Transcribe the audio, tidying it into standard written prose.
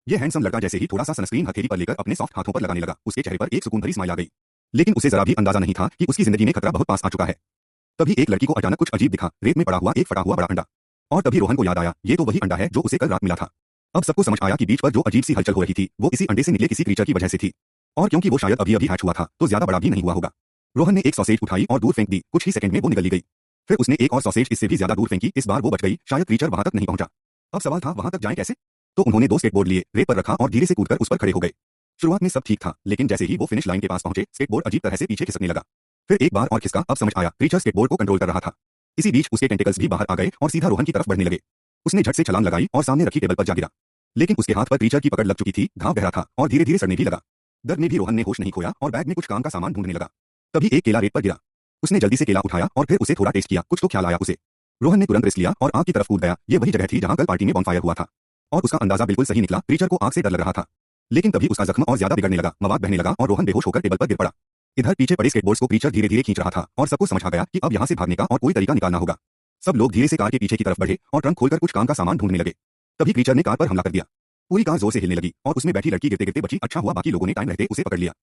ये हैंडसम लड़का जैसे ही थोड़ा सा सनस्क्रीन हथेली पर लेकर अपने सॉफ्ट हाथों पर लगाने लगा, उसके चेहरे पर एक सुकून भरी स्माइल आ गई। लेकिन उसे जरा भी अंदाजा नहीं था कि उसकी जिंदगी में खतरा बहुत पास आ चुका है। तभी एक लड़की को अचानक कुछ अजीब दिखा, रेत में पड़ा हुआ एक फटा हुआ बड़ा अंडा। और तभी रोहन को याद आया, ये तो वही अंडा है जो उसे कल रात मिला था। अब सबको समझ आया कि बीच पर जो अजीब सी हलचल हो रही थी वो इसी अंडे से निकले किसी क्रीचर की वजह से थी। और क्योंकि वो शायद अभी अभी हैच हुआ था तो ज्यादा बड़ा भी नहीं हुआ होगा। रोहन ने एक सॉसेज उठाई और दूर फेंक दी, कुछ ही सेकंड में वो निकल ली गई। फिर उसने एक और सॉसेज इससे भी ज्यादा दूर फेंकी, इस बार वो बच गई, शायद क्रीचर वहां तक नहीं पहुंचा। अब सवाल था वहां तक जाए कैसे। तो उन्होंने दो स्केटबोर्ड लिए, रेत पर रखा और धीरे से कूदकर उस पर खड़े हो गए। शुरुआत में सब ठीक था, लेकिन जैसे ही वो फिनिश लाइन के पास पहुंचे स्केटबोर्ड अजीब तरह से पीछे खिसकने लगा। फिर एक बार और खिसका, अब समझ आया क्रीचर स्केटबोर्ड को कंट्रोल कर रहा था। इसी बीच उसके टेंटिकल्स भी बाहर आ गए और सीधा रोहन की तरफ बढ़ने लगे। उसने झट से छलांग लगाई और सामने रखी टेबल पर जा गिरा। लेकिन उसके हाथ पर क्रीचर की पकड़ लग चुकी थी, घाव गहरा था और धीरे धीरे सड़ने भी लगा। डर में भी रोहन ने होश नहीं खोया और बैग में कुछ काम का सामान ढूंढने लगा। तभी एक केला रेत पर गिरा। उसने जल्दी से केला उठाया और फिर उसे थोड़ा टेस्ट किया, कुछ तो ख्याल आया उसे। रोहन ने तुरंत रिस्क लिया और आग की तरफ कूद गया। ये वही जगह थी जहां कल पार्टी में बॉनफायर हुआ था। और उसका अंदाजा बिल्कुल सही निकला, क्रीचर को आग से डर लग रहा था। लेकिन तभी उसका जख्म और ज्यादा बिगड़ने लगा, मवाद बहने लगा और रोहन बेहोश होकर टेबल पर गिर पड़ा। इधर पीछे पड़े स्केटबोर्ड्स को क्रीचर धीरे धीरे खींच रहा था और सबको समझ आ गया कि अब यहाँ से भागने का और कोई तरीका निकालना होगा। सब लोग धीरे से कार के पीछे की तरफ बढ़े और ट्रंक खोलकर कुछ काम का सामान ढूंढने लगे। तभी क्रीचर ने कार पर हमला कर दिया। पूरी कार जोर से हिलने लगी और उसमें बैठी लड़की गिरते गिरते बची। अच्छा हुआ बाकी लोगों ने टाइम रहते उसे पकड़ लिया।